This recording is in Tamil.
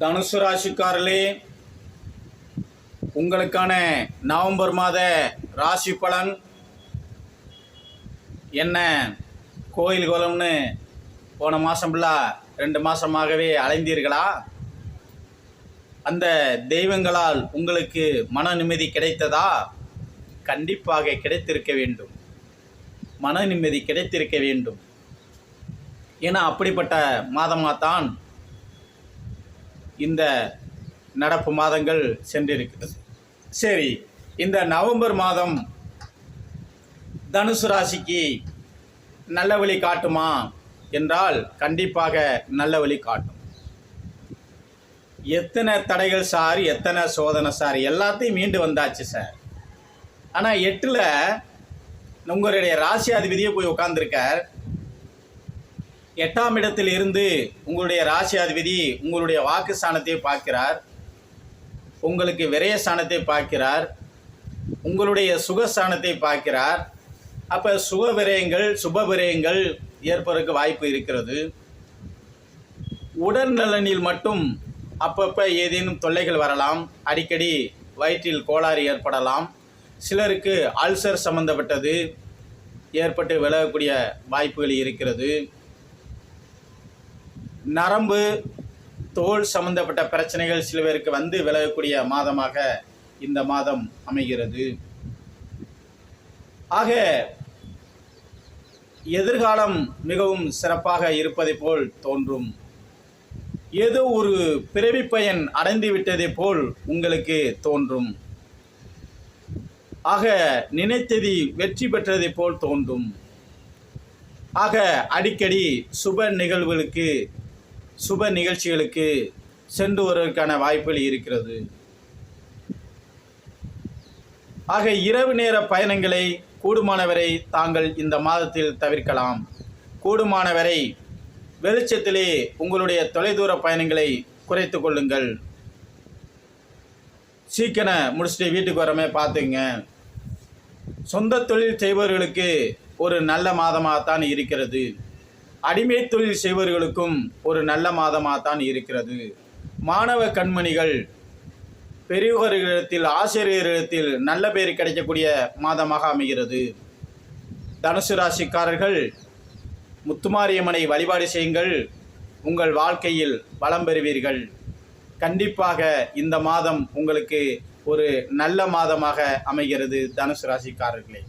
தனுசு ராசிக்காரர்களே, உங்களுக்கான நவம்பர் மாத ராசி பலன் என்ன? கோயில் கோலம்னு போன மாதம் ஃபுல்லாக 2 மாதமாகவே அலைந்தீர்களா? அந்த தெய்வங்களால் உங்களுக்கு மன நிம்மதி கிடைத்ததா? கண்டிப்பாக கிடைத்திருக்க வேண்டும். மன நிம்மதி கிடைத்திருக்க வேண்டும். ஏன்னா அப்படிப்பட்ட மாதமாக தான் இந்த நடப்பு மாதங்கள் சென்றிருக்கிறது. சரி, இந்த நவம்பர் மாதம் தனுசு ராசிக்கு நல்ல வழி காட்டுமா என்றால் கண்டிப்பாக நல்ல வழி காட்டும். எத்தனை தடைகள் சார், எத்தனை சோதனை சார், எல்லாத்தையும் மீண்டு வந்தாச்சு சார். ஆனால் 8ல் உங்களுடைய ராசி அதிபதியே போய் உட்கார்ந்துருக்கார். 8ஆம் இடத்தில் இருந்து உங்களுடைய ராசி அதிபதி உங்களுடைய வாக்கு ஸ்தானத்தை பார்க்கிறார், உங்களுக்கு விரய ஸ்தானத்தை பார்க்கிறார், உங்களுடைய சுகஸ்தானத்தை பார்க்கிறார். அப்போ சுக விரயங்கள் சுப விரயங்கள் ஏற்பதற்கு வாய்ப்பு இருக்கிறது. உடல் நலனில் மட்டும் அப்பப்போ ஏதேனும் தொல்லைகள் வரலாம். அடிக்கடி வயிற்றில் கோளாறு ஏற்படலாம். சிலருக்கு அல்சர் சம்பந்தப்பட்டது ஏற்பட்டு விலகக்கூடிய வாய்ப்புகள் இருக்கிறது. நரம்பு தோல் சம்பந்தப்பட்ட பிரச்சனைகள் சில பேருக்கு வந்து விலகக்கூடிய மாதமாக இந்த மாதம் அமைகிறது. ஆக எதிர்காலம் மிகவும் சிறப்பாக இருப்பதை போல் தோன்றும். ஏதோ ஒரு பிறவி பயன் அடைந்து விட்டதை போல் உங்களுக்கு தோன்றும். ஆக நினைத்தது வெற்றி பெற்றதை போல் தோன்றும். ஆக அடிக்கடி சுப நிகழ்ச்சிகளுக்கு சென்று வருவதற்கான வாய்ப்புகள் இருக்கிறது. ஆக இரவு நேர பயணங்களை கூடுமானவரை தாங்கள் இந்த மாதத்தில் தவிர்க்கலாம். கூடுமானவரை வெளிச்சத்திலே உங்களுடைய தொலைதூர பயணங்களை குறைத்து கொள்ளுங்கள். சீக்கிரம் முடிச்சுட்டு வீட்டுக்கு வரமே பார்த்துங்க. சொந்த தொழில் செய்பவர்களுக்கு ஒரு நல்ல மாதமாகத்தான் இருக்கிறது. அடிமை தொழில் செய்பவர்களுக்கும் ஒரு நல்ல மாதமாகத்தான் இருக்கிறது. மாணவ கண்மணிகள் பெரியவர்களிடத்தில் ஆசிரியர்களிடத்தில் நல்ல பேர் கிடைக்கக்கூடிய மாதமாக அமைகிறது. தனுசு ராசிக்காரர்கள் முத்துமாரியம்மனை வழிபாடு செய்யுங்கள். உங்கள் வாழ்க்கையில் வளம் பெறுவீர்கள். கண்டிப்பாக இந்த மாதம் உங்களுக்கு ஒரு நல்ல மாதமாக அமைகிறது தனுசு ராசிக்காரர்களே.